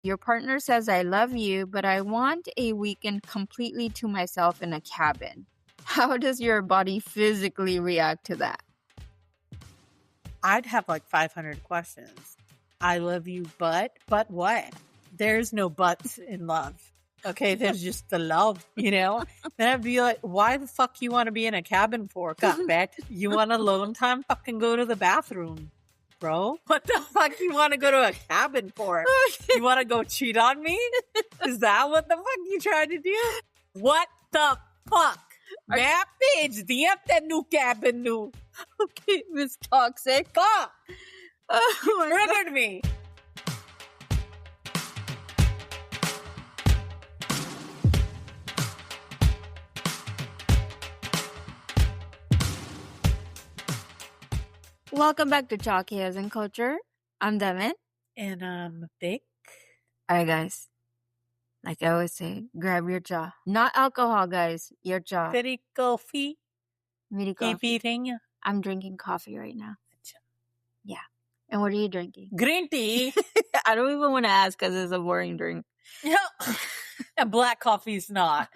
Your partner says, I love you, but I want a weekend completely to myself in a cabin. How does your body physically react to that? I'd have like 500 questions. I love you, but what? There's no buts in love. Okay, there's just the love, Then I'd be like, why the fuck you want to be in a cabin for? God, bet you want alone time? Fucking go to the bathroom, bro. What the fuck you want to go to a cabin for? You want to go cheat on me? Is that what the fuck you trying to do? What the fuck? That bitch, DM that new cabin new. Okay, Miss Toxic. Fuck! Oh, Triggered me. Welcome back to Chalky as in Culture. I'm Daman. And I'm Vic. Alright, guys. Like I always say, grab your jaw. Not alcohol, guys. Your jaw. Very coffee. Very coffee. Eating. I'm drinking coffee right now. Yeah. And what are you drinking? Green tea. I don't even want to ask because it's a boring drink. Yeah. And black coffee's not.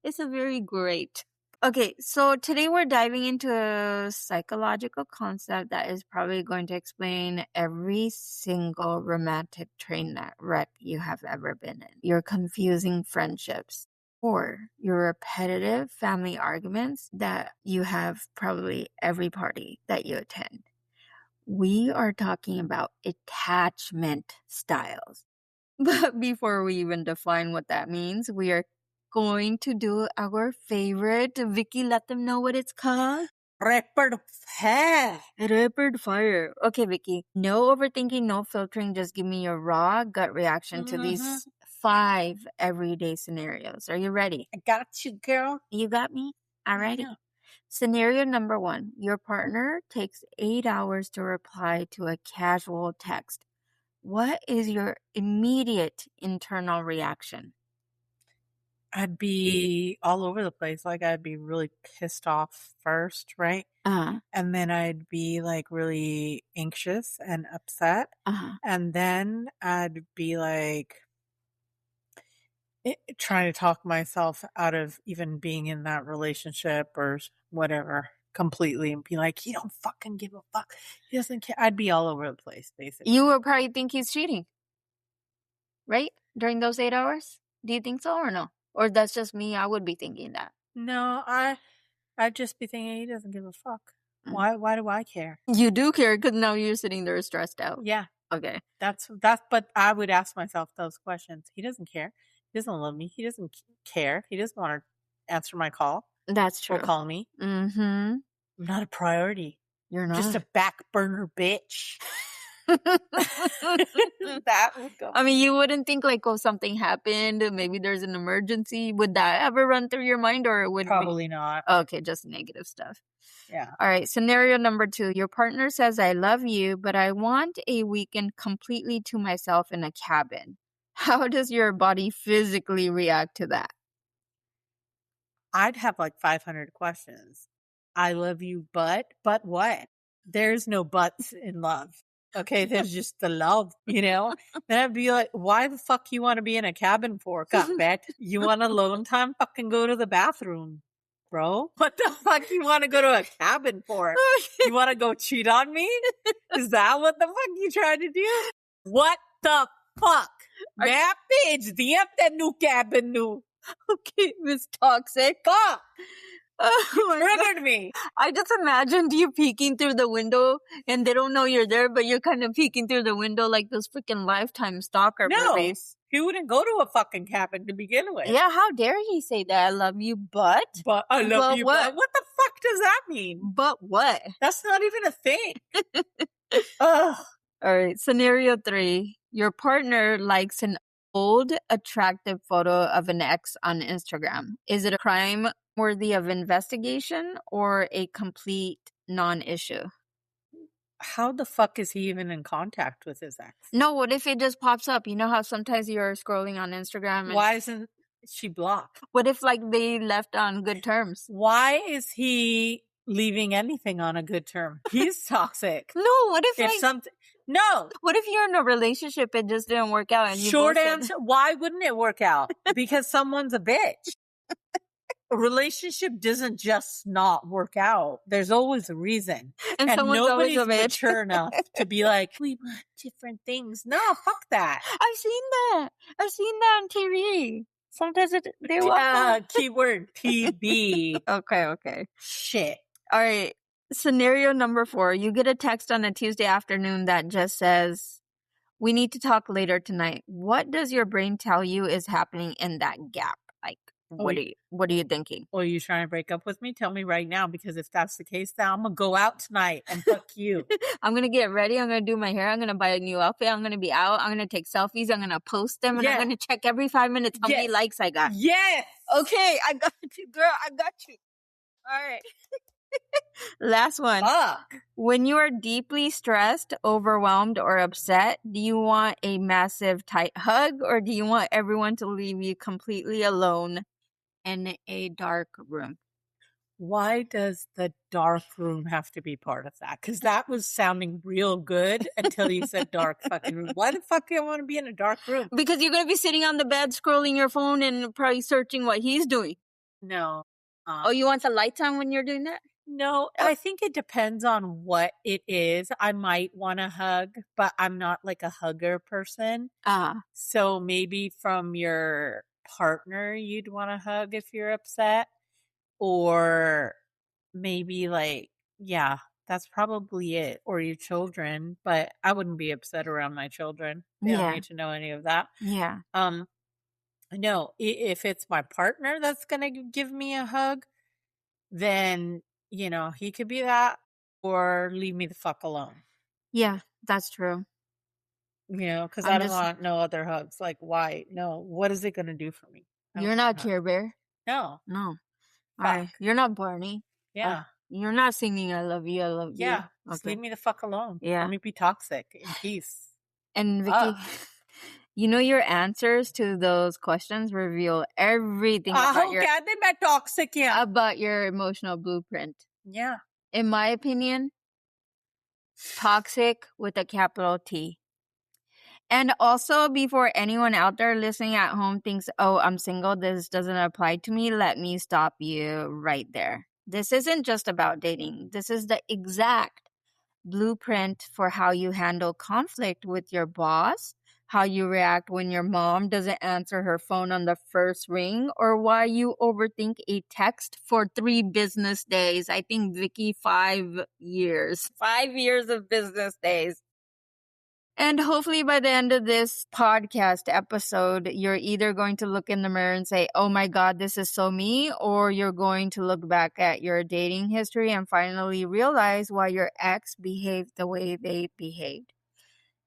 It's a very great. Okay, so today we're diving into a psychological concept that is probably going to explain every single romantic train wreck you have ever been in. Your confusing friendships or your repetitive family arguments that you have probably every party that you attend. We are talking about attachment styles. But before we even define what that means, we are going to do our favorite. Vicky, let them know what it's called. Rapid fire. Rapid fire. Okay, Vicky. No overthinking, no filtering. Just give me your raw gut reaction to these 5 everyday scenarios. Are you ready? I got you, girl. You got me? Alrighty. Yeah. Scenario number 1. Your partner takes 8 hours to reply to a casual text. What is your immediate internal reaction? I'd be all over the place. Like, I'd be really pissed off first, right? And then I'd be like really anxious and upset. And then I'd be like trying to talk myself out of even being in that relationship or whatever completely and be like, he don't fucking give a fuck. He doesn't care. I'd be all over the place, basically. You would probably think he's cheating, right? During those 8 hours? Do you think so or no? Or that's just me? I would be thinking that. No, I'd just be thinking he doesn't give a fuck. Why do I care? You do care because now you're sitting there stressed out. Yeah. Okay. That's, but I would ask myself those questions. He doesn't care. He doesn't love me. He doesn't care. He doesn't want to answer my call. That's true. Or call me. Mm-hmm. I'm not a priority. You're not. Just a back burner bitch. That would go. I mean, you wouldn't think like, oh, something happened. Maybe there's an emergency. Would that ever run through your mind or would Probably not. Okay, just negative stuff. Yeah. All right. Scenario number 2. Your partner says, I love you, but I want a weekend completely to myself in a cabin. How does your body physically react to that? I'd have like 500 questions. I love you, but what? There's no buts in love. Okay, there's just the love, Then I'd be like, why the fuck you want to be in a cabin for? God, bet you want alone time? Fucking go to the bathroom, bro. What the fuck you want to go to a cabin for? You want to go cheat on me? Is that what the fuck you trying to do? What the fuck? That bitch, DM that new cabin new. Okay, Miss Toxic. Fuck! Oh, Triggered me. I just imagined you peeking through the window and they don't know you're there, but you're kind of peeking through the window like those freaking Lifetime stalker movies. He wouldn't go to a fucking cabin to begin with. Yeah, how dare he say that? I love you, but I love you, what? but what the fuck does that mean? But what? That's not even a thing. Ugh. All right, scenario 3. Your partner likes an old, attractive photo of an ex on Instagram. Is it a crime worthy of investigation or a complete non-issue? How the fuck is he even in contact with his ex? No, what if it just pops up? You know how sometimes you're scrolling on Instagram and Why isn't she blocked? what if like they left on good terms? Why is he leaving anything on a good term? He's toxic. No, what if like something No. What if you're in a relationship and just didn't work out? And you Short both said- answer, why wouldn't it work out? Because someone's a bitch. A relationship doesn't just not work out. There's always a reason. and And someone's always nobody's a bitch. mature enough to be like, we want different things. No, fuck that. I've seen that. I've seen that on TV. Sometimes they want Keyword TB. Okay. Shit. All right. Scenario number 4. You get a text on a Tuesday afternoon that just says, "We need to talk later tonight." What does your brain tell you is happening in that gap? Like, what are you thinking? Well, you trying to break up with me? Tell me right now, because if that's the case, then I'm gonna go out tonight and fuck you. I'm gonna get ready. I'm gonna do my hair. I'm gonna buy a new outfit. I'm gonna be out. I'm gonna take selfies. I'm gonna post them, and I'm gonna check every 5 minutes how many likes I got. Yes. Okay, I got you, girl. I got you. All right. Last one. Fuck. When you are deeply stressed, overwhelmed, or upset, do you want a massive tight hug, or do you want everyone to leave you completely alone in a dark room? Why does the dark room have to be part of that? Because that was sounding real good until you said dark fucking room. Why the fuck do I want to be in a dark room? Because you're going to be sitting on the bed scrolling your phone and probably searching what he's doing. No. Oh, you want the lights on when you're doing that? No, I think it depends on what it is. I might want a hug, but I'm not like a hugger person. So maybe from your partner, you'd want a hug if you're upset. Or maybe like, yeah, that's probably it. Or your children, but I wouldn't be upset around my children. They don't need to know any of that. Yeah. No, if it's my partner that's going to give me a hug, then, you know, he could be that or leave me the fuck alone. Yeah, that's true. You know, because I don't want no other hugs. Like, why? No. What is it going to do for me? You're not Care Bear. No. All right. You're not Barney. Yeah. You're not singing I love you, I love you. Yeah. Just leave me the fuck alone. Yeah. Let me be toxic in peace. And Vicky, you know your answers to those questions reveal everything about about your emotional blueprint. Yeah. In my opinion, toxic with a capital T. And also, before anyone out there listening at home thinks, "Oh, I'm single, this doesn't apply to me," let me stop you right there. This isn't just about dating. This is the exact blueprint for how you handle conflict with your boss, how you react when your mom doesn't answer her phone on the first ring, or why you overthink a text for 3 business days. I think, Vicky, 5 years. 5 years of business days. And hopefully by the end of this podcast episode, you're either going to look in the mirror and say, "Oh my God, this is so me," or you're going to look back at your dating history and finally realize why your ex behaved the way they behaved.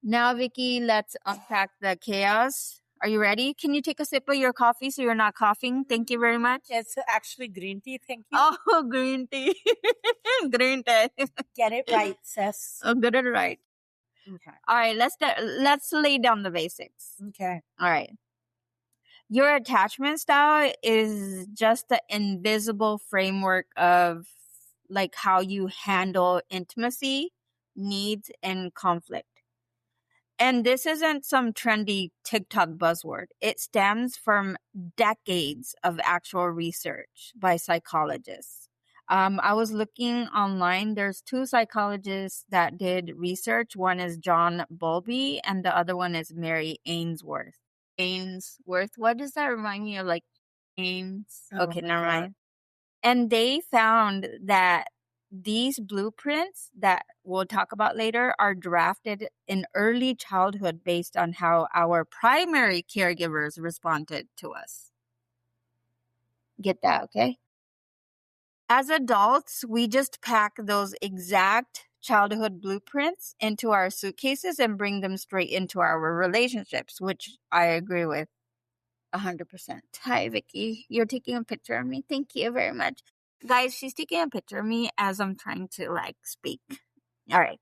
Now, Vicky, let's unpack the chaos. Are you ready? Can you take a sip of your coffee so you're not coughing? Thank you very much. It's actually green tea. Thank you. Oh, green tea. Green tea. Get it right, sis. Oh, get it right. Okay. All right, let's lay down the basics. Okay. All right. Your attachment style is just the invisible framework of like how you handle intimacy, needs, and conflict. And this isn't some trendy TikTok buzzword. It stems from decades of actual research by psychologists. I was looking online. There's 2 psychologists that did research. One is John Bowlby and the other one is Mary Ainsworth. Ainsworth? What does that remind me of? Like Ains? Okay, never mind. And they found that these blueprints that we'll talk about later are drafted in early childhood based on how our primary caregivers responded to us. Get that, okay? As adults, we just pack those exact childhood blueprints into our suitcases and bring them straight into our relationships, which I agree with 100%. Hi, Vicky. You're taking a picture of me. Thank you very much. Guys, she's taking a picture of me as I'm trying to, like, speak. All right.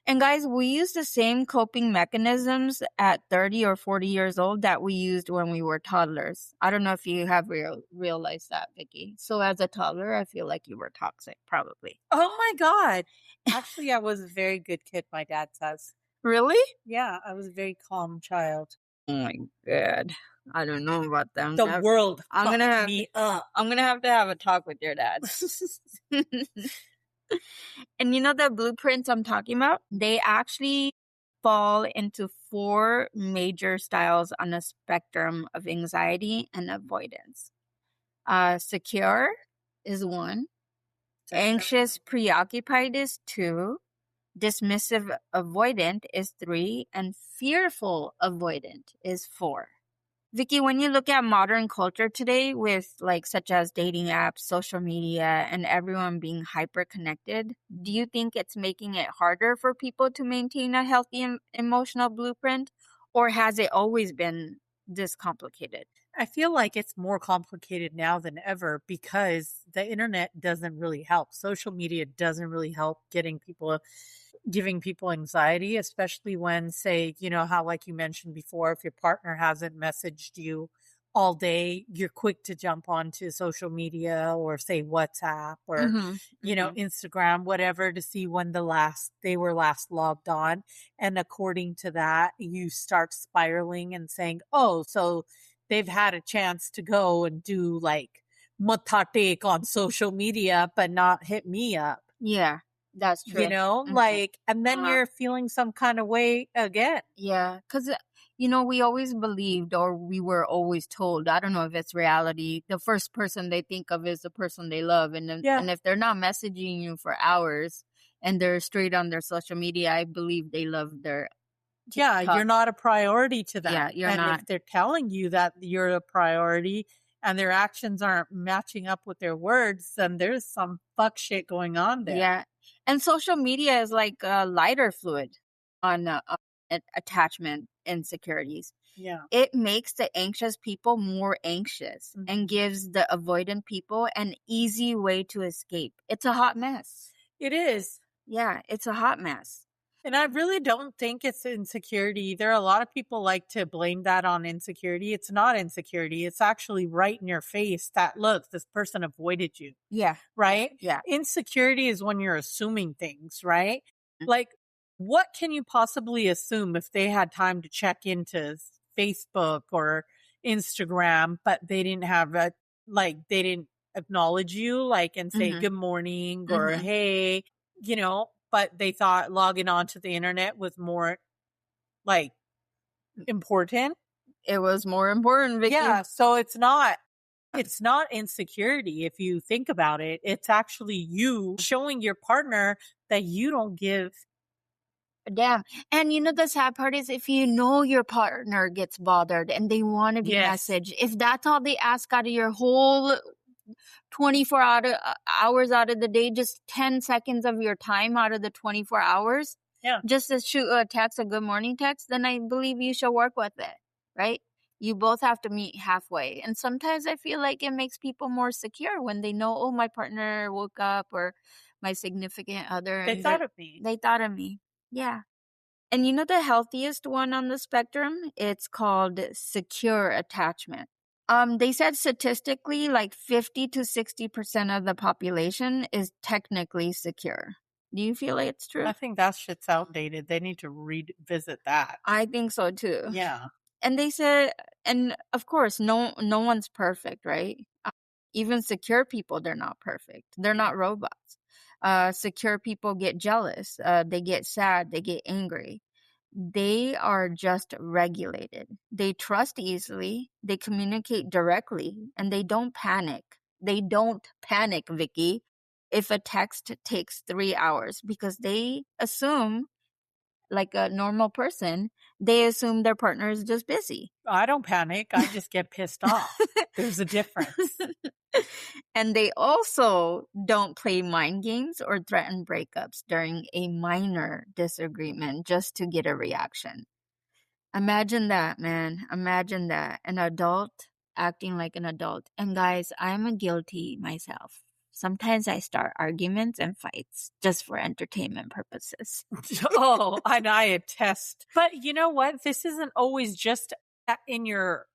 And guys, we use the same coping mechanisms at 30 or 40 years old that we used when we were toddlers. I don't know if you have realized that, Vicky. So as a toddler, I feel like you were toxic, probably. Oh my God. Actually, I was a very good kid, my dad says. Really? Yeah, I was a very calm child. Oh my God. I don't know about them. The world I'm gonna fucked have me up. I'm gonna have to have a talk with your dad. And you know the blueprints I'm talking about? They actually fall into 4 major styles on a spectrum of anxiety and avoidance. Secure is 1. Anxious-Preoccupied is 2. Dismissive-Avoidant is 3. And Fearful-Avoidant is 4. Vicky, when you look at modern culture today with such as dating apps, social media, and everyone being hyper connected, do you think it's making it harder for people to maintain a healthy emotional blueprint, or has it always been this complicated? I feel like it's more complicated now than ever because the internet doesn't really help. Social media doesn't really help giving people anxiety, especially when, say, how, like you mentioned before, if your partner hasn't messaged you all day, you're quick to jump onto social media or say WhatsApp or, Instagram, whatever, to see when they were last logged on. And according to that, you start spiraling and saying, oh, so they've had a chance to go and do matatek on social media, but not hit me up. Yeah, that's true. And then you're feeling some kind of way again. Yeah, because, we always believed, or we were always told, I don't know if it's reality, the first person they think of is the person they love. And if they're not messaging you for hours and they're straight on their social media, I believe they love their TikTok. Yeah, you're not a priority to them. Yeah, you're not. If they're telling you that you're a priority and their actions aren't matching up with their words, then there's some fuck shit going on there. Yeah. And social media is like a lighter fluid on attachment insecurities. Yeah. It makes the anxious people more anxious and gives the avoidant people an easy way to escape. It's a hot mess. It is. Yeah, it's a hot mess. And I really don't think it's insecurity either. A lot of people like to blame that on insecurity. It's not insecurity. It's actually right in your face that, look, this person avoided you. Yeah. Right? Yeah. Insecurity is when you're assuming things, right? Like, what can you possibly assume if they had time to check into Facebook or Instagram, but they didn't have they didn't acknowledge you, and say good morning or hey, but they thought logging onto the internet was more important. It was more important, Vicky. Yeah, so it's not insecurity if you think about it. It's actually you showing your partner that you don't give damn. And the sad part is if your partner gets bothered and they want to be messaged, if that's all they ask out of your whole 24 hours out of the day, just 10 seconds of your time out of the 24 hours, just to shoot a text, a good morning text, then I believe you should work with it, right? You both have to meet halfway. And sometimes I feel like it makes people more secure when they know, oh, my partner woke up, or my significant other. They thought of me. They thought of me. Yeah. And the healthiest one on the spectrum, it's called secure attachment. They said statistically, 50 to 60% of the population is technically secure. Do you feel like it's true? I think that shit's outdated. They need to revisit that. I think so too. Yeah. And they said, and of course, no one's perfect, right? Even secure people, they're not perfect. They're not robots. Secure people get jealous. They get sad. They get angry. They are just regulated. They trust easily. They communicate directly, and they don't panic. They don't panic, Vicky, if a text takes 3 hours, because they assume, like a normal person, they assume their partner is just busy. I don't panic. I just get pissed off. There's a difference. And they also don't play mind games or threaten breakups during a minor disagreement just to get a reaction. Imagine that, man. Imagine that. An adult acting like an adult. And guys, I'm a guilty myself. Sometimes I start arguments and fights just for entertainment purposes. Oh, and I attest. But you know what? This isn't always just in your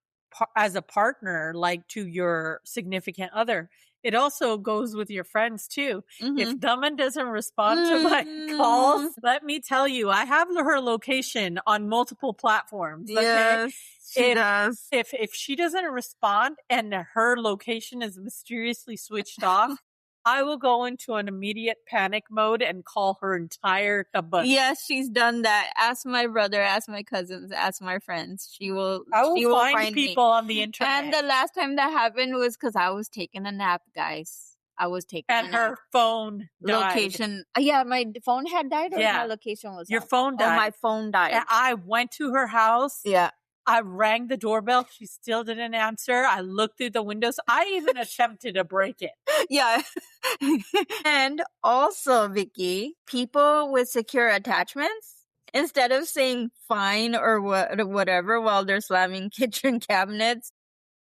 as a partner, like to your significant other. It also goes with your friends too. If Daman doesn't respond to my calls, let me tell you, I have her location on multiple platforms. Okay? Yes, she does. If she doesn't respond and her location is mysteriously switched off, I will go into an immediate panic mode and call her entire taban. Yes, she's done that. Ask my brother, ask my cousins, ask my friends. I will find people on the internet. And the last time that happened was because I was taking a nap, guys. I was taking a nap. And her phone died. Location. Yeah, my phone had died or my location was Your off? phone died. Oh, my phone died. And I went to her house. Yeah. I rang the doorbell. She still didn't answer. I looked through the windows. I even attempted to break it. Yeah. And also, Vicky, people with secure attachments, instead of saying fine or whatever while they're slamming kitchen cabinets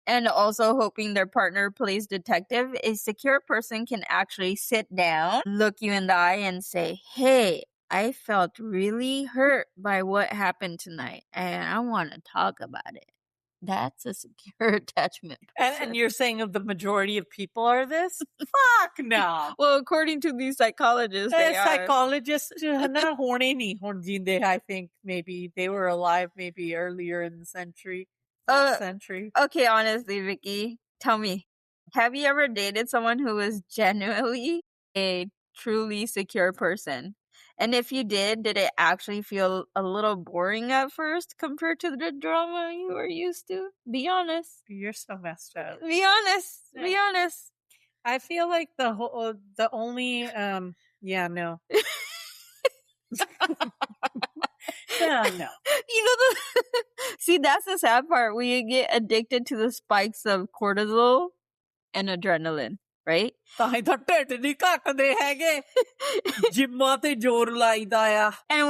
and also hoping their partner plays detective, a secure person can actually sit down, look you in the eye and say, hey, I felt really hurt by what happened tonight and I want to talk about it. That's a secure attachment person. And you're saying of the majority of people are this? Fuck no. Well, according to these psychologists, they are. Psychologists, I think maybe they were alive maybe earlier in the century. Okay, honestly, Vicky, tell me, have you ever dated someone who was genuinely a truly secure person? And if you did it actually feel a little boring at first compared to the drama you were used to? Be honest. You're so messed up. Be honest. Yeah. Be honest. I feel like the only, no. No. You know, see, that's the sad part. We get addicted to the spikes of cortisol and adrenaline, right? And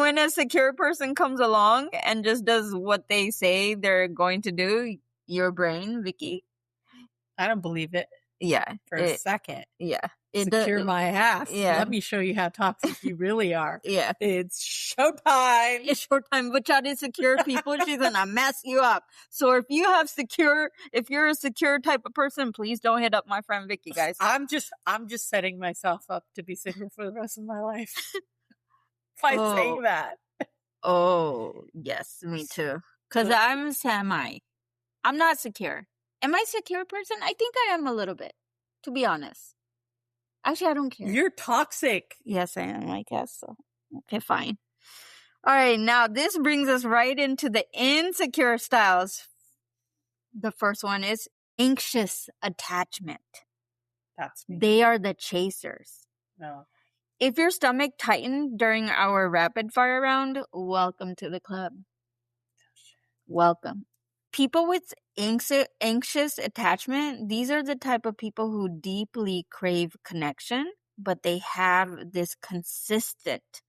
when a secure person comes along and just does what they say they're going to do, your brain, Vicky. I don't believe it. Yeah. For a second. Yeah. Secure my ass. Yeah. Let me show you how toxic you really are. Yeah. It's showtime. It's showtime. But y'all secure people, she's gonna mess you up. So if you're a secure type of person, please don't hit up my friend Vicky, guys. I'm just setting myself up to be single for the rest of my life. By saying that. Oh, yes, me too. Because I'm semi. I'm not secure. Am I a secure person? I think I am a little bit, to be honest. Actually, I don't care. You're toxic. Yes, I am, I guess so. Okay, fine. All right, now this brings us right into the insecure styles. The first one is anxious attachment. That's me. They are the chasers. No. If your stomach tightened during our rapid fire round, welcome to the club. Welcome. People with anxious attachment, these are the type of people who deeply crave connection, but they have this consistent,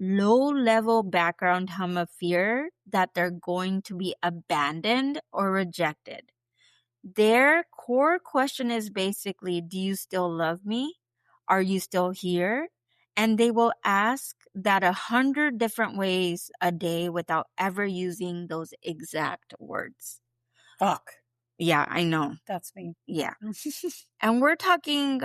low-level background hum of fear that they're going to be abandoned or rejected. Their core question is basically, do you still love me? Are you still here? And they will ask that 100 different ways a day without ever using those exact words. Fuck. Yeah, I know. That's me. Yeah. And we're talking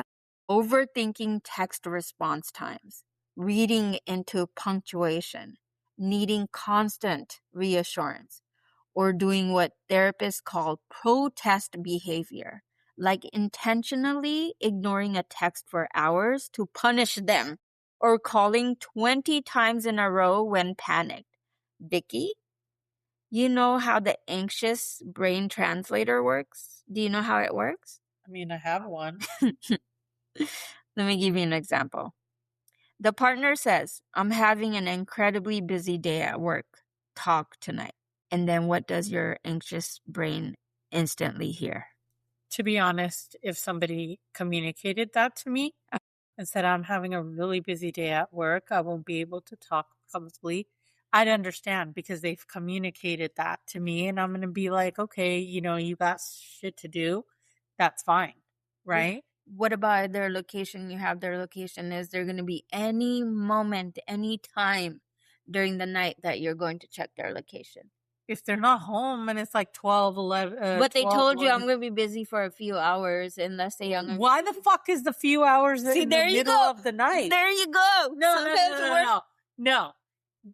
overthinking text response times, reading into punctuation, needing constant reassurance, or doing what therapists call protest behavior, like intentionally ignoring a text for hours to punish them, or calling 20 times in a row when panicked. Vicky, you know how the anxious brain translator works? Do you know how it works? I mean, I have one. Let me give you an example. The partner says, I'm having an incredibly busy day at work. Talk tonight. And then what does your anxious brain instantly hear? To be honest, if somebody communicated that to me and said, I'm having a really busy day at work, I won't be able to talk comfortably, I'd understand because they've communicated that to me. And I'm going to be like, okay, you got shit to do. That's fine. Right? What about their location? You have their location. Is there going to be any moment, any time during the night that you're going to check their location? If they're not home and it's like 12, 11, But they 12, told you I'm 11. going to be busy for a few hours, and let's say I'm going to Why the fuck is the few hours See, in the there you middle go. of the night? There you go. No, Sometimes we're- no.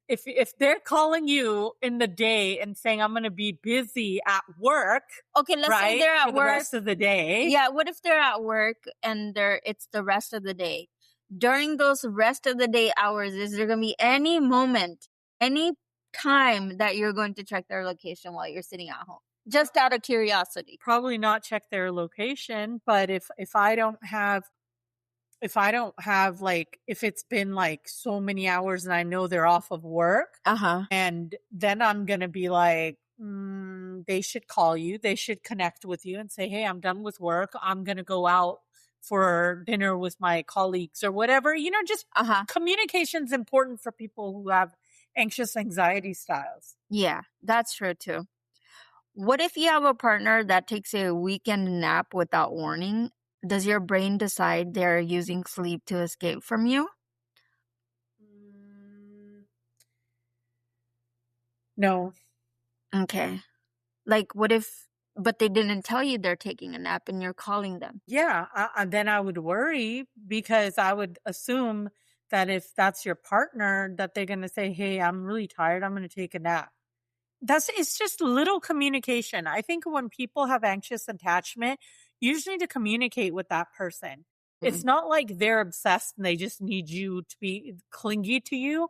If they're calling you in the day and saying I'm going to be busy at work, Okay, let's say right, they're at for the work. rest of the day. Yeah, what if they're at work and it's the rest of the day? During those rest of the day hours, is there going to be any moment, any time that you're going to check their location while you're sitting at home? Just out of curiosity. Probably not check their location, but if I don't have like, if it's been like so many hours and I know they're off of work, and then I'm going to be like, they should call you. They should connect with you and say, hey, I'm done with work. I'm going to go out for dinner with my colleagues or whatever. Just communication's important for people who have anxious anxiety styles. Yeah, that's true too. What if you have a partner that takes a weekend nap without warning? Does your brain decide they're using sleep to escape from you? No. Okay. Like, what if, but they didn't tell you they're taking a nap and you're calling them? Yeah. Then I would worry, because I would assume that if that's your partner, that they're going to say, hey, I'm really tired. I'm going to take a nap. It's just little communication. I think when people have anxious attachment, you just need to communicate with that person. It's not like they're obsessed and they just need you to be clingy to you.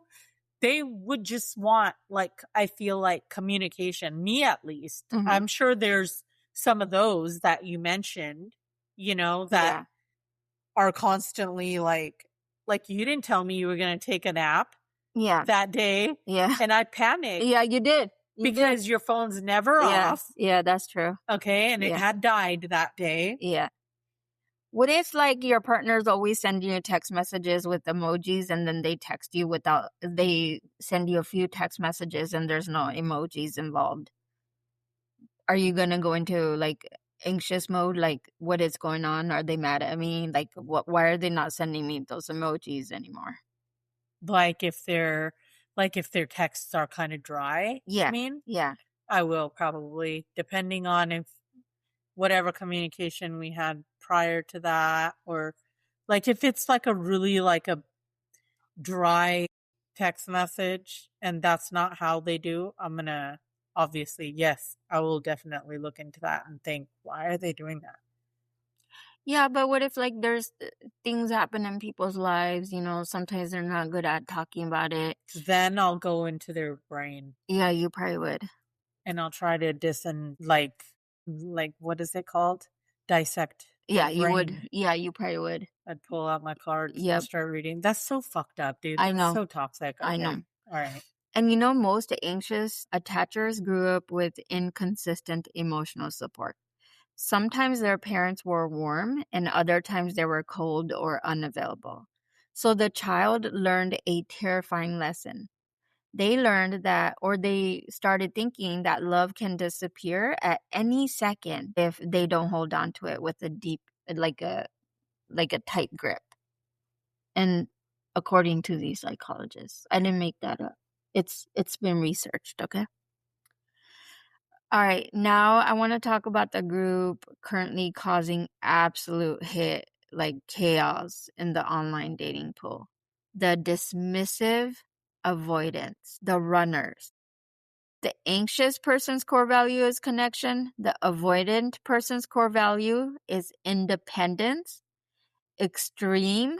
They would just want, like, I feel like communication, me at least. I'm sure there's some of those that you mentioned, that are constantly like you didn't tell me you were going to take a nap that day. Yeah. And I panicked. Yeah, you did. Because your phone's never off. Yeah, that's true. Okay. And it had died that day. Yeah. What if, like, your partner's always sending you text messages with emojis and then they text you they send you a few text messages and there's no emojis involved? Are you going to go into, like, anxious mode? Like, what is going on? Are they mad at me? Like, why are they not sending me those emojis anymore? Like if their texts are kind of dry. Yeah. Yeah. I will probably, depending on if whatever communication we had prior to that, or like if it's like a really like a dry text message and that's not how they do, I'm going to obviously, yes, I will definitely look into that and think, why are they doing that? Yeah, but what if, like, there's things happen in people's lives, sometimes they're not good at talking about it. Then I'll go into their brain. Yeah, you probably would. And I'll try to like what is it called? Dissect. Yeah, you would. Yeah, you probably would. I'd pull out my cards and start reading. That's so fucked up, dude. I know. That's so toxic. Okay. I know. All right. And most anxious attachers grew up with inconsistent emotional support. Sometimes their parents were warm and other times they were cold or unavailable. So the child learned a terrifying lesson. They learned that, or they started thinking that love can disappear at any second if they don't hold on to it with a deep, like a tight grip. And according to these psychologists, I didn't make that up. It's been researched, okay? All right, now I want to talk about the group currently causing absolute chaos in the online dating pool. The dismissive-avoidants, the runners. The anxious person's core value is connection. The avoidant person's core value is independence, extreme,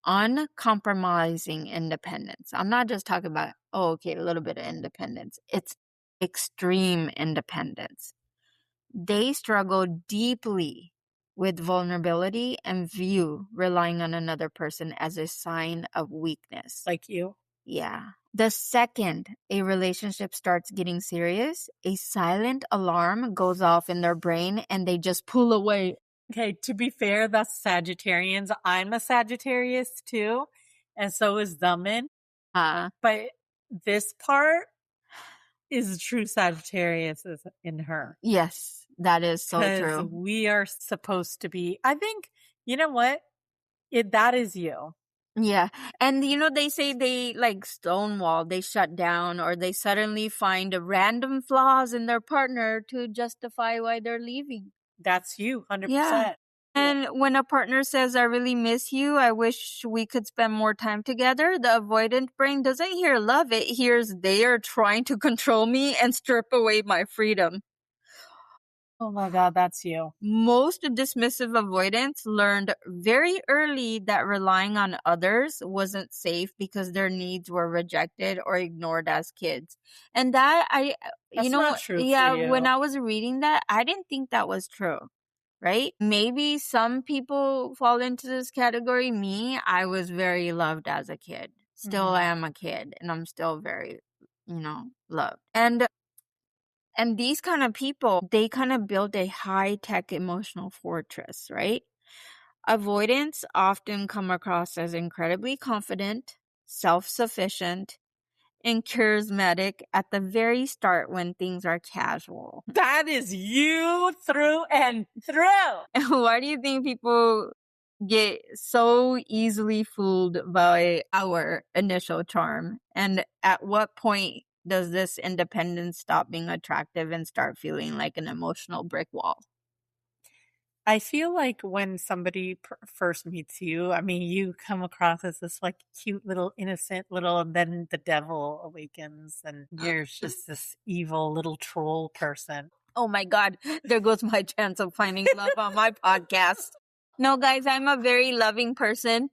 uncompromising independence. I'm not just talking about, a little bit of independence. It's extreme independence. They struggle deeply with vulnerability and view relying on another person as a sign of weakness. Like you? Yeah. The second a relationship starts getting serious, a silent alarm goes off in their brain and they just pull away. Okay, to be fair, that's Sagittarians. I'm a Sagittarius too, and so is Daman. But this part is true Sagittarius in her. Yes, that is so true. We are supposed to be, I think, You know what? That is you. Yeah. And they say they like stonewall, they shut down, or they suddenly find random flaws in their partner to justify why they're leaving. That's you, Yeah. 100%. And when a partner says, I really miss you, I wish we could spend more time together, the avoidant brain doesn't hear love. It hears they are trying to control me and strip away my freedom. Oh my God, that's you. Most dismissive avoidants learned very early that relying on others wasn't safe because their needs were rejected or ignored as kids. And that That's not true for when you. I was reading that, I didn't think that was true. Right? Maybe some people fall into this category. Me, I was very loved as a kid. Still am a kid, and I'm still very, loved. And these kind of people, they kind of build a high-tech emotional fortress, right? Avoidants often come across as incredibly confident, self-sufficient, and charismatic at the very start when things are casual. That is you through and through. Why do you think people get so easily fooled by our initial charm? And at what point does this independence stop being attractive and start feeling like an emotional brick wall? I feel like when somebody first meets you, I mean, you come across as this like cute little innocent little, and then the devil awakens and you're just this evil little troll person. Oh my God, there goes my chance of finding love on my podcast. No, guys, I'm a very loving person.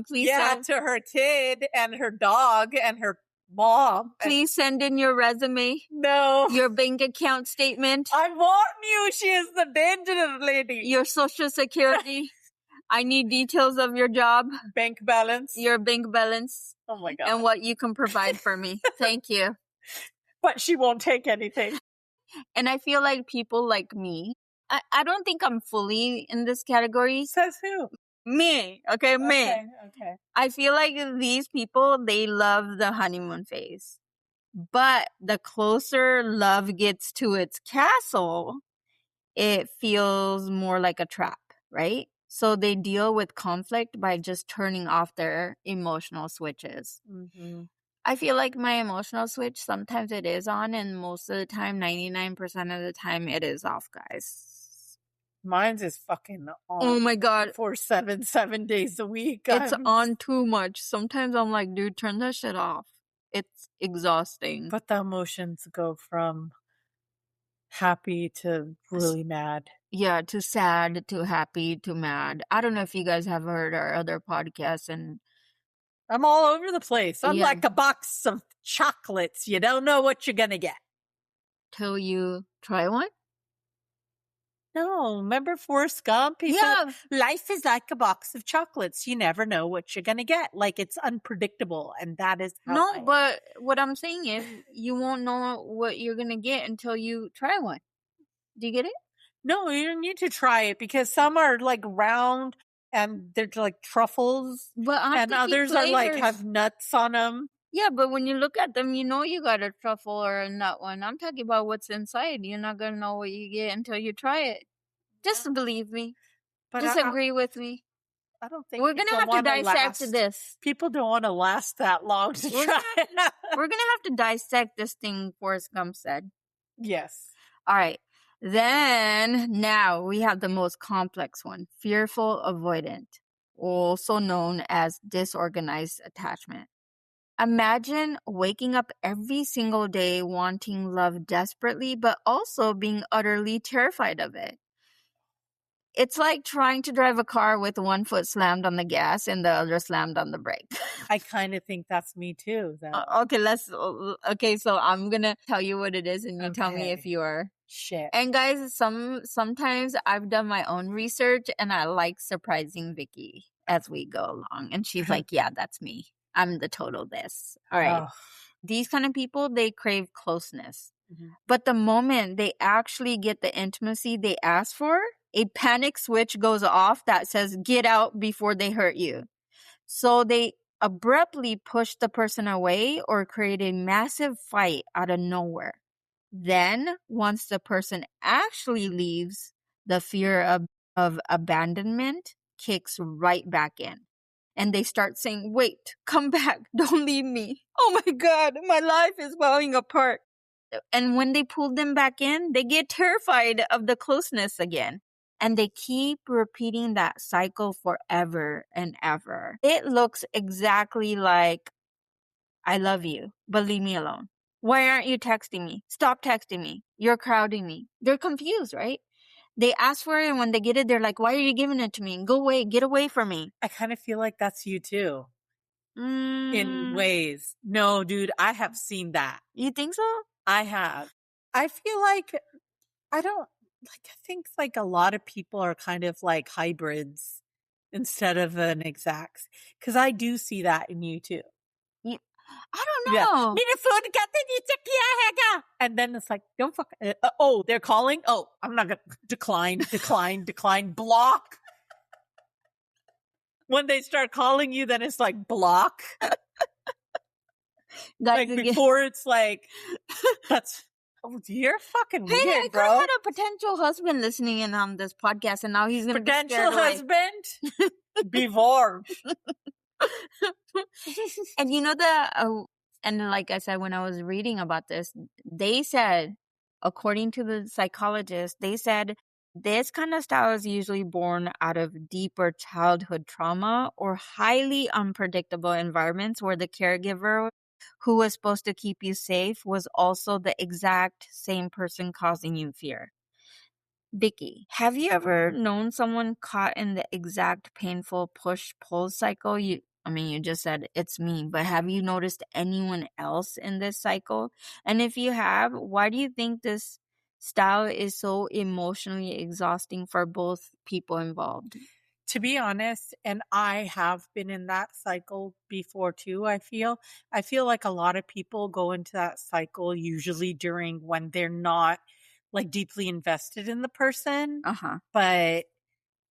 Please Yeah, to her kid and her dog and her mom. please send in your resume, No. your bank account statement, I warn you, she is the dangerous lady. your social security. I need details of your job, Bank balance. your bank balance, Oh my God. and what you can provide for me. Thank you. But she won't take anything. And I feel like people like me, I don't think I'm fully in this category. Says who? Me, okay, me. Okay. I feel like these people, they love the honeymoon phase. But the closer love gets to its castle, it feels more like a trap, right? So they deal with conflict by just turning off their emotional switches. Mm-hmm. I feel like my emotional switch, sometimes it is on, and most of the time, 99% of the time, it is off, guys. Mine's is fucking on. Oh my God. 7 days a week. It's on too much. Sometimes I'm like, dude, turn that shit off. It's exhausting. But the emotions go from happy to really mad. Yeah, to sad, to happy, to mad. I don't know if you guys have heard our other podcasts, and I'm all over the place. I'm Yeah. like a box of chocolates. You don't know what you're going to get. till you try one. No, remember Forrest Gump? He said, life is like a box of chocolates. You never know what you're going to get. Like, it's unpredictable. And that is how No, but what I'm saying is you won't know what you're going to get until you try one. Do you get it? No, you don't need to try it because some are like round and they're like truffles. But I'm And thinking others are like flavors. have nuts on them. Yeah, but when you look at them, you know you got a truffle or a nut one. I'm talking about what's inside. You're not going to know what you get until you try it. Just believe me. But Just agree with me. I don't think We're going to have to dissect this. People don't want to last that long to try. We're going to have to dissect this thing Forrest Gump said. Yes. All right. Then now we have the most complex one, fearful-avoidant, also known as disorganized attachment. Imagine waking up every single day wanting love desperately, but also being utterly terrified of it. It's like trying to drive a car with one foot slammed on the gas and the other slammed on the brake. I kind of think that's me too. Okay, so I'm going to tell you what it is and you tell me if you are. Shit. And guys, sometimes I've done my own research and I like surprising Vicky as we go along. And she's like, yeah, that's me. I'm the total this. All right. Oh. These kind of people, they crave closeness. Mm-hmm. But the moment they actually get the intimacy they ask for, a panic switch goes off that says, get out before they hurt you. So they abruptly push the person away or create a massive fight out of nowhere. Then, once the person actually leaves, the fear of abandonment kicks right back in. And they start saying, wait, come back, don't leave me. Oh my God, my life is falling apart. And when they pull them back in, they get terrified of the closeness again. And they keep repeating that cycle forever and ever. It looks exactly like, I love you, but leave me alone. Why aren't you texting me? Stop texting me. You're crowding me. They're confused, right? They ask for it, and when they get it, they're like, why are you giving it to me? Go away. Get away from me. I kind of feel like that's you too. In Mm, ways. No, dude, I have seen that. you think so? I have. I feel like I think like a lot of people are kind of like hybrids instead of an exact. Because I do see that in you too. You, I don't Yeah. know. And then it's like, don't fuck. Oh, they're calling. Oh, I'm not gonna decline, block. When they start calling you, then it's like block. Like before, it's like you're fucking weird, I bro. could have had a potential husband listening in on this podcast, and now he's gonna be scared Potential away. husband, before. And you know and like I said, when I was reading about this, they said, according to the psychologist, they said this kind of style is usually born out of deeper childhood trauma or highly unpredictable environments where the caregiver who was supposed to keep you safe was also the exact same person causing you fear. Vicky, have you ever known someone caught in the exact painful push-pull cycle? You just said it's me, but have you noticed anyone else in this cycle? And if you have, why do you think this style is so emotionally exhausting for both people involved? To be honest, and I have been in that cycle before too, I feel like a lot of people go into that cycle usually during when they're not like deeply invested in the person, but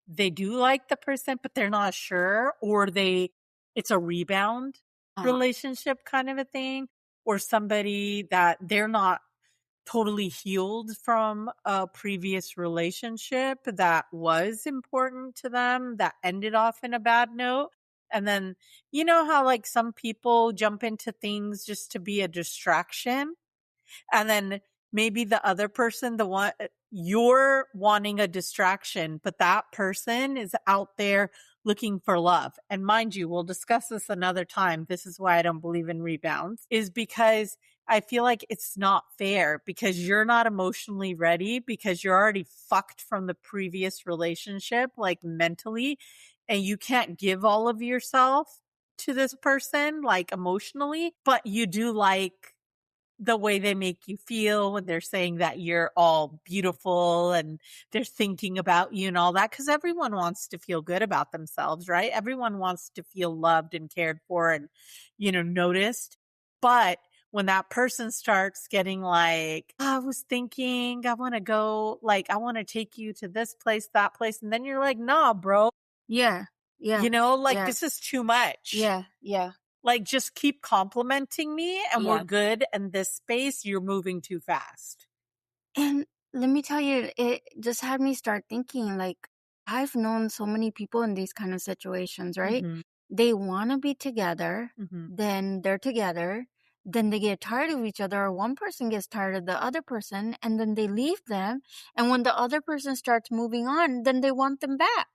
they do like the person, but they're not sure, or it's a rebound relationship kind of a thing, or somebody that they're not totally healed from a previous relationship that was important to them that ended off in a bad note. And then, you know how like some people jump into things just to be a distraction? And then maybe the other person, the one you're wanting a distraction, but that person is out there looking for love. And mind you, we'll discuss this another time. This is why I don't believe in rebounds, is because I feel like it's not fair because you're not emotionally ready because you're already fucked from the previous relationship, like mentally, and you can't give all of yourself to this person, like emotionally, but you do like the way they make you feel when they're saying that you're all beautiful and they're thinking about you and all that. Cause everyone wants to feel good about themselves, right? Everyone wants to feel loved and cared for and, noticed. But when that person starts getting like, I was thinking I want to go, like, I want to take you to this place, that place. And then you're like, nah, bro. Yeah. Yeah. This is too much. Yeah. Yeah. Like, just keep complimenting me and Yeah. we're good. And this space, you're moving too fast. And let me tell you, it just had me start thinking, like, I've known so many people in these kind of situations, right? Mhm. They want to be together, Mhm. then they're together, then they get tired of each other, or one person gets tired of the other person, and then they leave them. And when the other person starts moving on, then they want them back.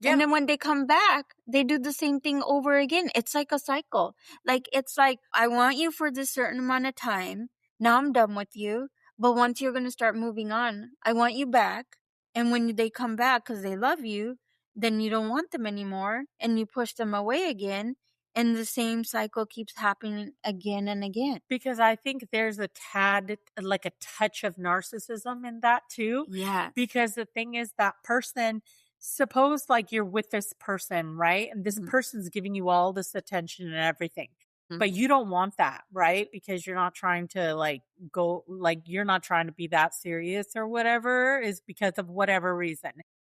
Yeah. And then when they come back, they do the same thing over again. It's like a cycle. Like, it's like, I want you for this certain amount of time. Now I'm done with you. But once you're going to start moving on, I want you back. And when they come back because they love you, then you don't want them anymore. And you push them away again. And the same cycle keeps happening again and again. Because I think there's a tad, like a touch of narcissism in that too. Yeah. Because the thing is, that person, suppose like you're with this person, right? And this person's giving you all this attention and everything. But you don't want that, right? Because you're not trying to like go, like you're not trying to be that serious or whatever, is because of whatever reason.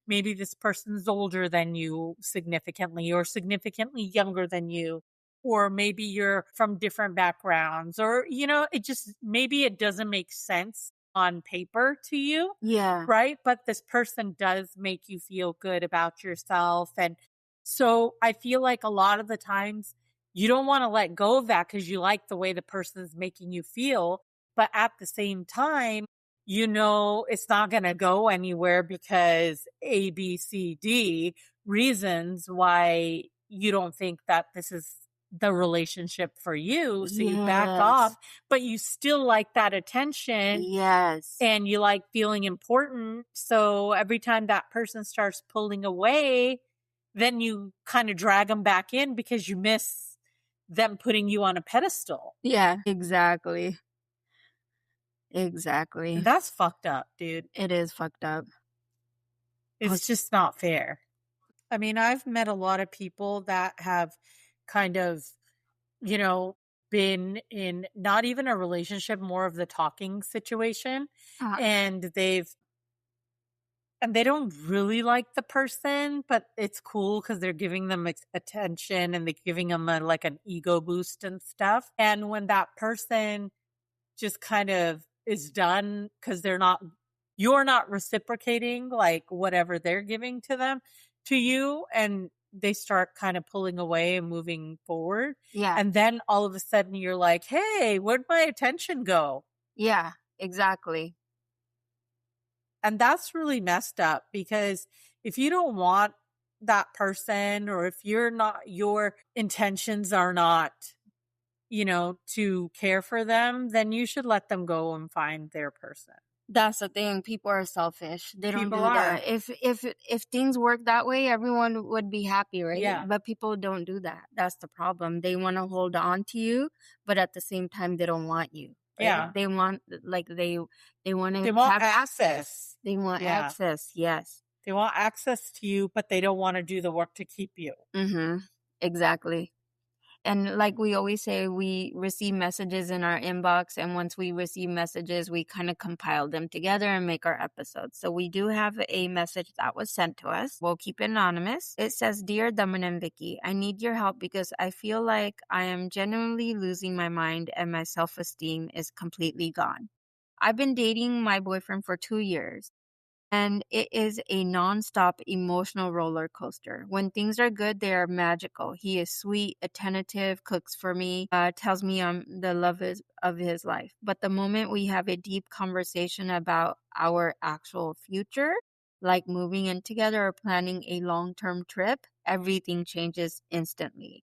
Maybe this person's older than you significantly or significantly younger than you, or maybe you're from different backgrounds, or, it just, maybe it doesn't make sense on paper to you, Yeah. right? But this person does make you feel good about yourself. And so I feel like a lot of the times you don't want to let go of that because you like the way the person's making you feel. But at the same time, it's not going to go anywhere because A, B, C, D reasons why you don't think that this is the relationship for you. So you back off, Yes. but you still like that attention Yes. and you like feeling important. So every time that person starts pulling away, then you kind of drag them back in because you miss them putting you on a pedestal. Yeah, exactly. And Exactly. that's fucked up, dude. It is fucked up. It's just not fair. I mean, I've met a lot of people that have kind of, you know, been in not even a relationship, more of the talking situation. Uh, And they don't really like the person, but it's cool because they're giving them attention and they're giving them like an ego boost and stuff. And when that person just kind of is done because you're not reciprocating like whatever they're giving to you, and they start kind of pulling away and moving forward. yeah. And then all of a sudden you're like, hey, where'd my attention go? Yeah, exactly. And that's really messed up because if you don't want that person, or if your intentions are not, to care for them, then you should let them go and find their person. That's the thing. People are selfish. They don't People do that. are. If things work that way, everyone would be happy, right? Yeah. But people don't do that. That's the problem. They want to hold on to you, but at the same time they don't want you. Right? Yeah. They want they want to They want have access. They want Yeah. access. Yes. They want access to you, but they don't want to do the work to keep you. Mhm. Exactly. And like we always say, we receive messages in our inbox, and once we receive messages, we kind of compile them together and make our episodes. So we do have a message that was sent to us. We'll keep it anonymous. It says, "Dear Daman and Veiki, I need your help because I feel like I am genuinely losing my mind and my self-esteem is completely gone. I've been dating my boyfriend for 2 years. And it is a nonstop emotional roller coaster. When things are good, they are magical. He is sweet, attentive, cooks for me, tells me I'm the love of his life. But the moment we have a deep conversation about our actual future, like moving in together or planning a long-term trip, everything changes instantly.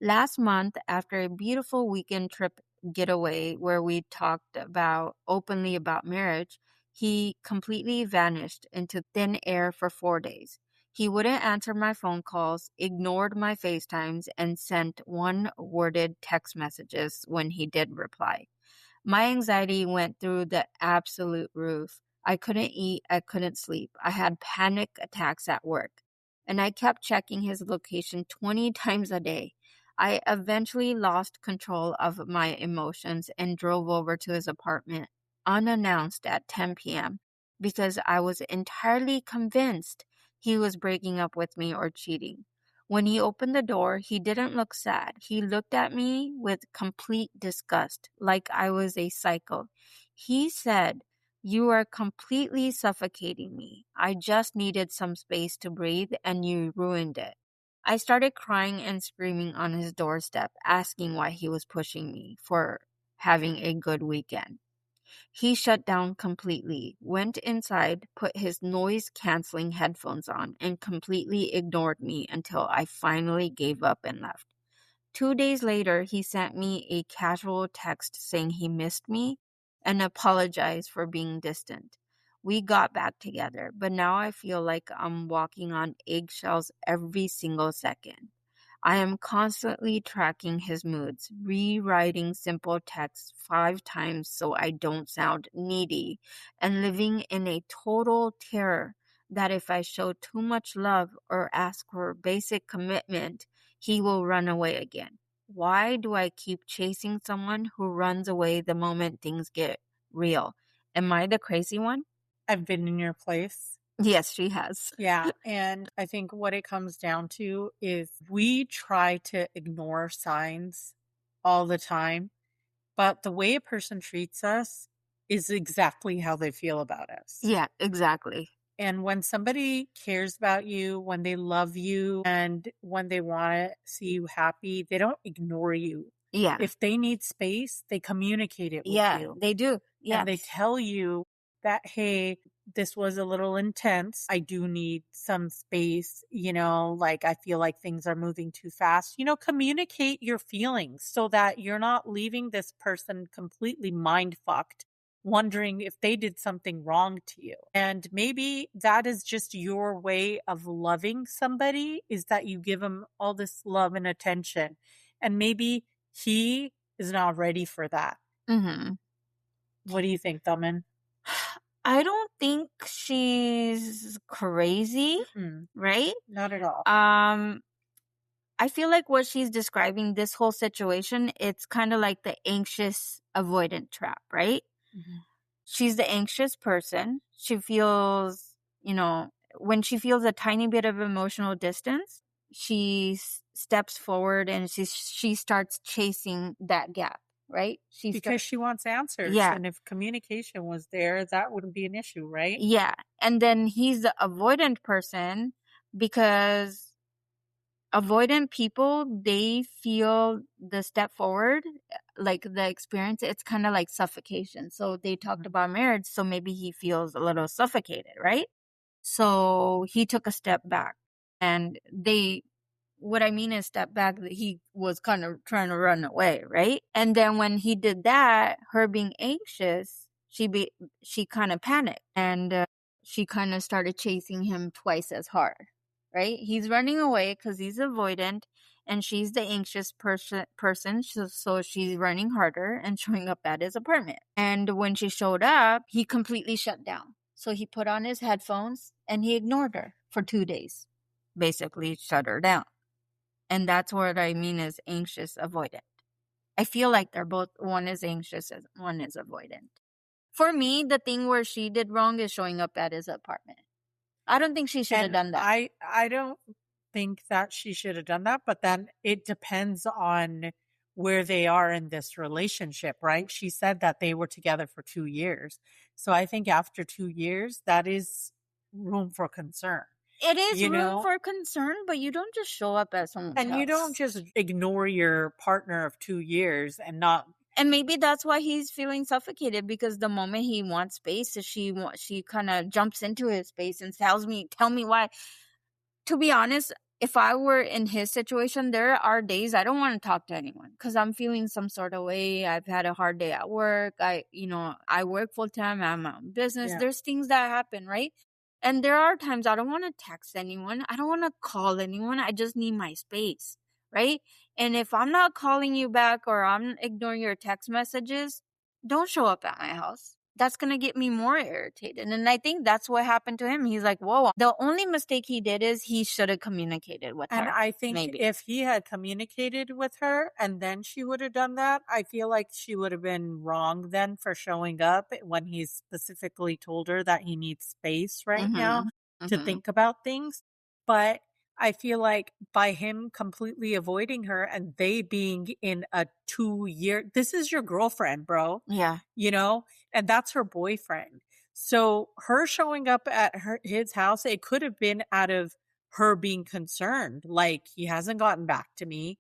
Last month, after a beautiful weekend trip getaway where we talked about openly about marriage, he completely vanished into thin air for 4 days. He wouldn't answer my phone calls, ignored my FaceTimes, and sent one-worded text messages when he did reply. My anxiety went through the absolute roof. I couldn't eat, I couldn't sleep. I had panic attacks at work, and I kept checking his location 20 times a day. I eventually lost control of my emotions and drove over to his apartment unannounced at 10 p.m. because I was entirely convinced he was breaking up with me or cheating. When he opened the door, he didn't look sad. He looked at me with complete disgust, like I was a psycho. He said, "You are completely suffocating me. I just needed some space to breathe and you ruined it." I started crying and screaming on his doorstep, asking why he was pushing me for having a good weekend. He shut down completely, went inside, put his noise canceling headphones on, and completely ignored me until I finally gave up and left. 2 days later, he sent me a casual text saying he missed me and apologized for being distant. We got back together, but now I feel like I'm walking on eggshells every single second. I am constantly tracking his moods, rewriting simple texts 5 times so I don't sound needy, and living in a total terror that if I show too much love or ask for basic commitment, he will run away again. Why do I keep chasing someone who runs away the moment things get real? Am I the crazy one? I've been in your place. Yes, she has. Yeah. And I think what it comes down to is we try to ignore signs all the time, but the way a person treats us is exactly how they feel about us. Yeah, exactly. And when somebody cares about you, when they love you, and when they want to see you happy, they don't ignore you. Yeah. If they need space, they communicate it with Yeah, you they do. and they Yes. tell you that, hey, this was a little intense. I do need some space. Like I feel like things are moving too fast. Communicate your feelings so that you're not leaving this person completely mind fucked, wondering if they did something wrong to you. And maybe that is just your way of loving somebody, is that you give them all this love and attention. And maybe he is not ready for that. Mm-hmm. What do you think, Daman? I don't think she's crazy, Mm-mm, right? not at all. Um, I feel like what she's describing, this whole situation, it's kind of like the anxious avoidant trap, right? Mhm. She's the anxious person. She feels, when she feels a tiny bit of emotional distance, she steps forward and she starts chasing that gap, right? Because she wants answers. Yeah, And if communication was there, that wouldn't be an issue, right? yeah. And then he's the avoidant person because avoidant people, they feel the step forward, like the experience, it's kind of like suffocation. So they talked Mhm. about marriage, so maybe he feels a little suffocated, right? So he took a step back, and what I mean is step back, that he was kind of trying to run away, right? And then when he did that, her being anxious, she kind of panicked, and she kind of started chasing him twice as hard, right? He's running away because he's avoidant, and she's the anxious person. So she's running harder and showing up at his apartment. And when she showed up, he completely shut down. So he put on his headphones and he ignored her for 2 days. Basically, shut her down. And that's what I mean is anxious avoidant. I feel like they're both, one is anxious and one is avoidant. For me, the thing where she did wrong is showing up at his apartment. I don't think she should have And done that. I don't think that she should have done that, but then it depends on where they are in this relationship, right? She said that they were together for 2 years. So I think after 2 years, that is room for concern, It is you room know? for concern, but you don't just show up at someone's And you don't house. just ignore your partner of 2 years and not. And maybe that's why he's feeling suffocated, because the moment he wants space, she kind of jumps into his space and tell me why. To be honest, if I were in his situation, there are days I don't want to talk to anyone because I'm feeling some sort of way. I've had a hard day at work. I work full time. I have my own business. Yeah. There's things that happen, right? And there are times I don't want to text anyone. I don't want to call anyone. I just need my space, right? And if I'm not calling you back or I'm ignoring your text messages, don't show up at my house. That's going to get me more irritated. And I think that's what happened to him. He's like, whoa, the only mistake he did is he should have communicated with And her. I think Maybe. if he had communicated with her and then she would have done that, I feel like she would have been wrong then for showing up when he specifically told her that he needs space right now Mm-hmm. to Mm-hmm. think about things. But I feel like by him completely avoiding her and they being in a 2 year, this is your girlfriend, bro, Yeah. and that's her boyfriend. So her showing up at his house, it could have been out of her being concerned, like he hasn't gotten back to me,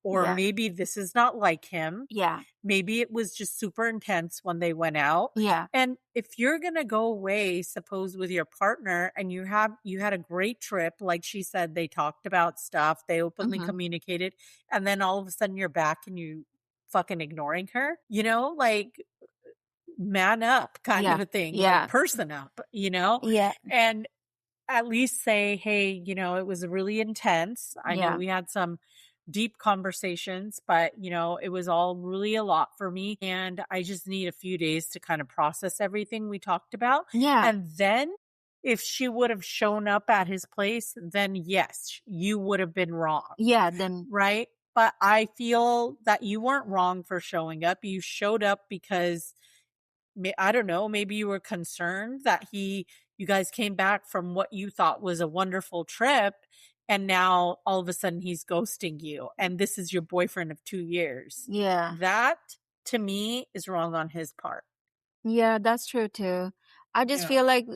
or Yeah. maybe this is not like him. Yeah. Maybe it was just super intense when they went out. Yeah. And if you're going to go away, suppose with your partner and you had a great trip, like she said, they talked about stuff, they openly Mm-hmm. communicated, and then all of a sudden you're back and you fucking ignoring her, like man up kind of Yeah. a thing, like Yeah. person up, Yeah. and at least say, hey, it was really intense. I know Yeah. we had some deep conversations, but, it was all really a lot for me. And I just need a few days to kind of process everything we talked about. Yeah. And then if she would have shown up at his place, then yes, you would have been wrong. Yeah. Then, Right. But I feel that you weren't wrong for showing up. You showed up because I don't know, maybe you were concerned that you guys came back from what you thought was a wonderful trip and now all of a sudden he's ghosting you and this is your boyfriend of 2 years. yeah. That to me is wrong on his part. Yeah, that's true too. I just Yeah. feel like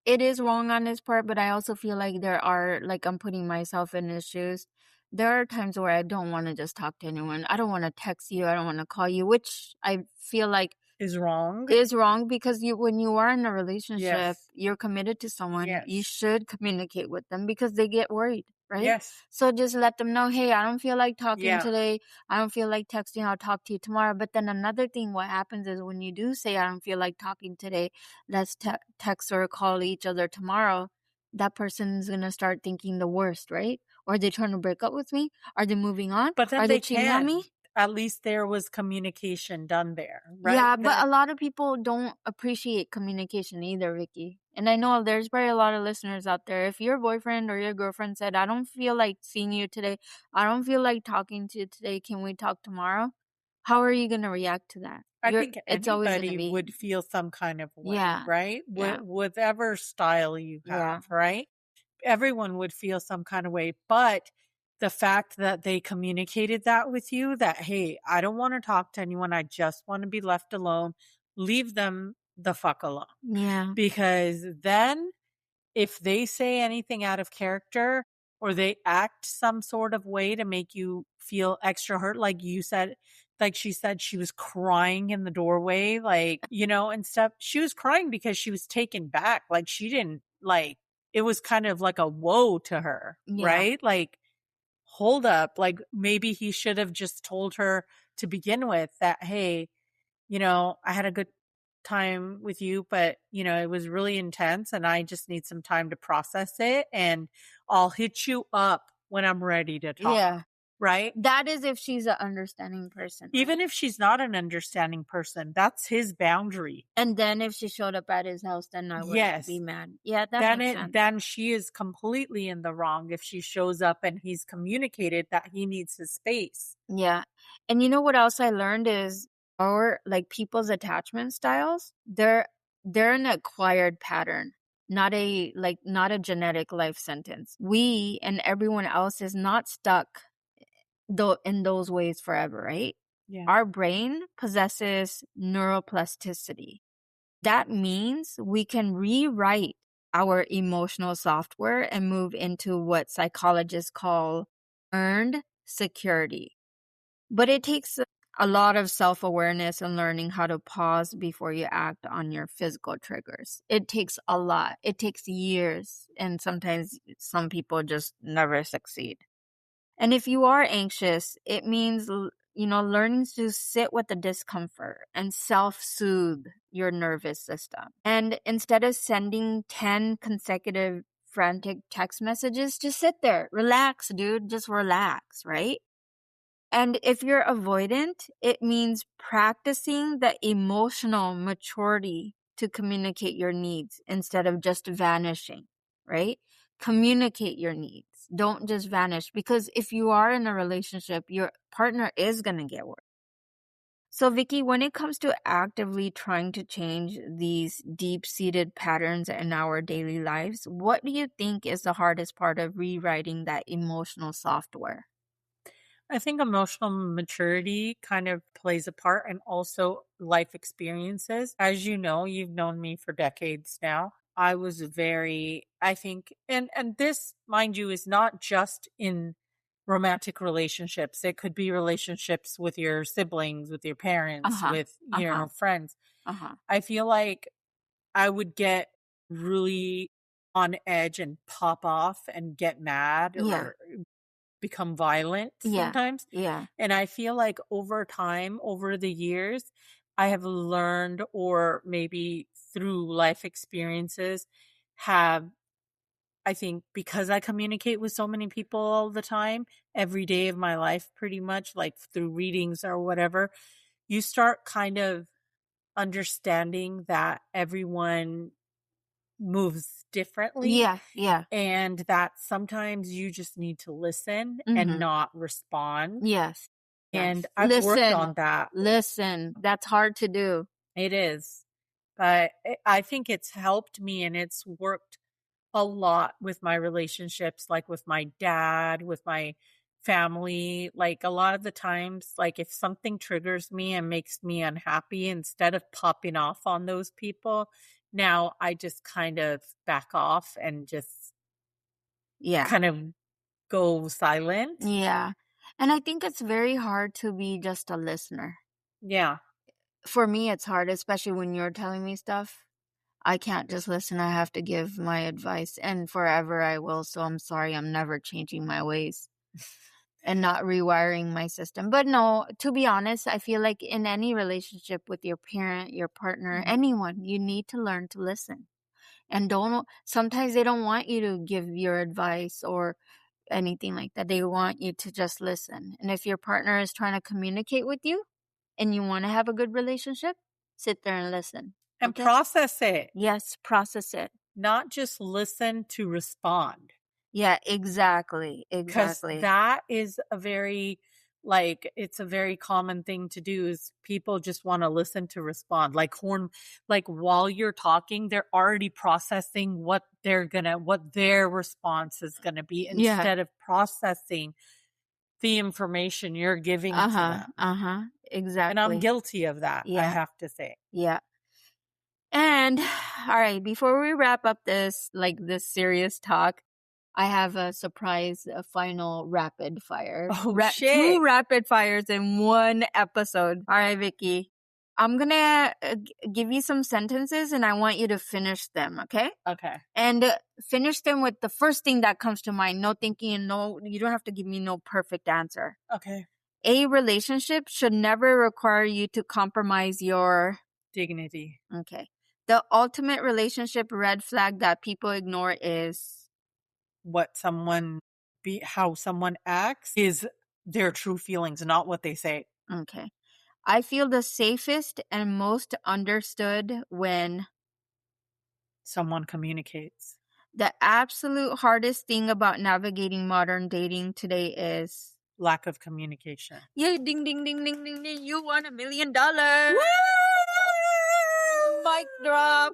it is wrong on his part, but I also feel like there are like, I'm putting myself in his shoes. There are times where I don't wanna just talk to anyone. I don't wanna text you, I don't wanna call you, which I feel like Is wrong? is wrong because when you are in a relationship, Yes. you're committed to someone, you Yes. should communicate with them because they get worried, right? Yes. So just let them know, "Hey, I don't feel like talking Yeah. today. I don't feel like texting. I'll talk to you tomorrow." But then another thing, what happens is when you do say, "I don't feel like talking today, let's text or call each other tomorrow," that person's gonna start thinking the worst, right? Are they trying to break up with me? Are they moving on? But then Are they they cheating on can. me? At least there was communication done there, right? Yeah, but That a lot of people don't appreciate communication either, Vicky. And I know there's probably a lot of listeners out there. If your boyfriend or your girlfriend said, "I don't feel like seeing you today. I don't feel like talking to you today. Can we talk tomorrow?" How are you going to react to that? I think It's always going to anybody be, would feel some kind of way, yeah, right? yeah, Whatever style you yeah, have, right? Everyone would feel some kind of way. But the fact that they communicated that with you, that, hey, I don't want to talk to anyone. I just want to be left alone. Leave them the fuck alone. yeah, Because then if they say anything out of character or they act some sort of way to make you feel extra hurt, like you said, like she said, she was crying in the doorway, like, and stuff. She was crying because she was taken back. Like she didn't like, it was kind of like a woe to her, yeah, right? Like, hold up. Like maybe he should have just told her to begin with that, hey, I had a good time with you, but it was really intense and I just need some time to process it and I'll hit you up when I'm ready to talk, yeah. right? That is if she's an understanding person, Even right? if she's not an understanding person, that's his boundary. And then if she showed up at his house, then I would be Yes. mad. Yeah, that Then makes sense. then she is completely in the wrong if she shows up and he's communicated that he needs his space. Yeah. And you know what else I learned is our like people's attachment styles, they're an acquired pattern, not a genetic life sentence. We and everyone else is not stuck though in those ways forever, right? Yeah. Our brain possesses neuroplasticity. That means we can rewrite our emotional software and move into what psychologists call earned security. But it takes a lot of self-awareness and learning how to pause before you act on your physical triggers. It takes a lot. It takes years, and sometimes some people just never succeed. And if you are anxious, it means, learning to sit with the discomfort and self-soothe your nervous system. And instead of sending 10 consecutive frantic text messages, just sit there, relax, dude, just relax, right? And if you're avoidant, it means practicing the emotional maturity to communicate your needs instead of just vanishing, right? Communicate your needs. Don't just vanish because if you are in a relationship, your partner is going to get worse. So, Vicky, when it comes to actively trying to change these deep seated patterns in our daily lives, what do you think is the hardest part of rewriting that emotional software? I think emotional maturity kind of plays a part and also life experiences. As you know, you've known me for decades now. I was very, I think, and this, mind you, is not just in romantic relationships. It could be relationships with your siblings, with your Uh parents, huh. with, Uh huh. friends. Uh huh. I feel like I would get really on edge and pop off and get mad Yeah. or become violent Yeah. sometimes. Yeah. And I feel like over time, over the years, I have learned, or maybe through life experiences, have, I think, because I communicate with so many people all the time, every day of my life, pretty much, like through readings or whatever, you start kind of understanding that everyone moves differently Yeah. Yeah. and that sometimes you just need to listen and Mhm. not respond. Yes. And Yes. I've worked Listen. on that. Listen. That's hard to do. It is. But I think it's helped me and it's worked a lot with my relationships, like with my dad, with my family. Like a lot of the times, like if something triggers me and makes me unhappy, instead of popping off on those people, now I just kind of back off and just Yeah. kind of go silent. Yeah. And I think it's very hard to be just a listener. Yeah. For me, it's hard, especially when you're telling me stuff. I can't just listen. I have to give my advice, and forever I will. So I'm sorry. I'm never changing my ways and not rewiring my system. But no, to be honest, I feel like in any relationship with your parent, your partner, anyone, you need to learn to listen. And sometimes they don't want you to give your advice or anything like that. They want you to just listen. And if your partner is trying to communicate with you and you want to have a good relationship, sit there and listen. And Okay? process it. Yes, process it. Not just listen to respond. Yeah, exactly. Because Exactly. that is a very, like, it's a very common thing to do is people just want to listen to respond. Like while you're talking, they're already processing what their response is gonna be instead of processing the information you're giving to them. Exactly. And I'm guilty of that, I Yeah. have to say. Yeah. And all right, before we wrap up this serious talk, I have a surprise, a final rapid fire. Oh, shit. 2 rapid fires in one episode. All right, Vicky. I'm going to give you some sentences and I want you to finish them, okay? Okay. And finish them with the first thing that comes to mind. No thinking and you don't have to give me no perfect answer. Okay. A relationship should never require you to compromise your dignity. Okay. The ultimate relationship red flag that people ignore is how someone acts is their true feelings, not what they say. Okay. I feel the safest and most understood when someone communicates. The absolute hardest thing about navigating modern dating today is lack of communication. Yay, ding, ding, ding, ding, ding, ding. You won $1 million. Mic drop.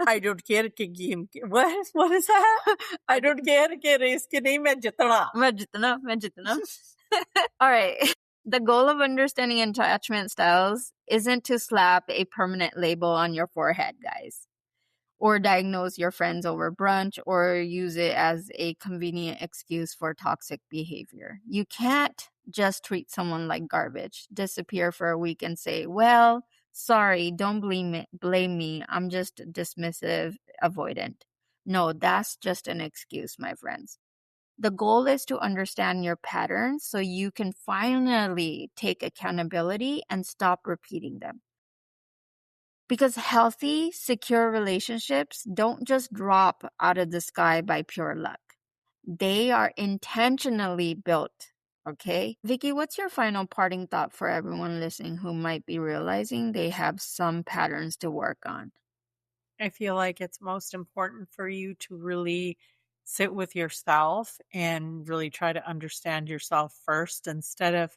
I don't care कि game what is that? I don't care कि race के नहीं मैं जितना. All right. The goal of understanding attachment styles isn't to slap a permanent label on your forehead, guys, or diagnose your friends over brunch, or use it as a convenient excuse for toxic behavior. You can't just treat someone like garbage, disappear for a week and say, well, sorry, don't blame me. I'm just dismissive-avoidant. No, that's just an excuse, my friends. The goal is to understand your patterns so you can finally take accountability and stop repeating them. Because healthy, secure relationships don't just drop out of the sky by pure luck. They are intentionally built, okay? Vicky, what's your final parting thought for everyone listening who might be realizing they have some patterns to work on? I feel like it's most important for you to really sit with yourself and really try to understand yourself first, instead of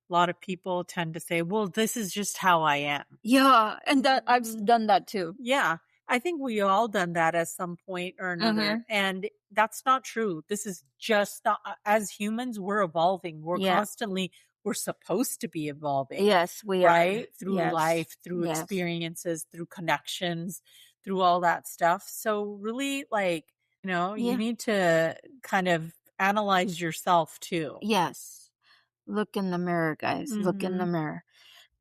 a lot of people tend to say, well, this is just how I am. Yeah, and that I've done that too. Yeah, I think we all done that at some point or another. And that's not true. This is just not, as humans, we're evolving. We're constantly, we're supposed to be evolving. Yes, we are. Right? Through life, through experiences, through connections, through all that stuff. So really, like, you need to kind of analyze yourself too. Yes. Look in the mirror, guys. Look in the mirror.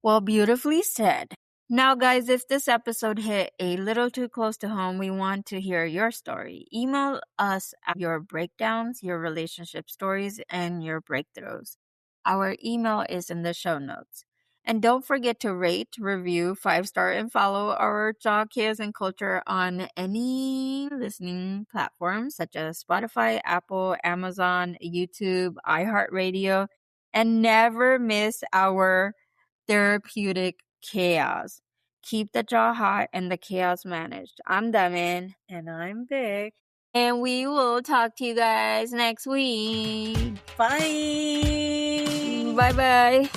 Well, beautifully said. Now, guys, if this episode hit a little too close to home, we want to hear your story. Email us your breakdowns, your relationship stories, and your breakthroughs. Our email is in the show notes. And don't forget to rate, review, 5-star, and follow our Jaw Chaos and Culture on any listening platforms such as Spotify, Apple, Amazon, YouTube, iHeartRadio, and never miss our therapeutic chaos. Keep the jaw hot and the chaos managed. I'm Daman. And I'm Vic. And we will talk to you guys next week. Bye. Bye-bye.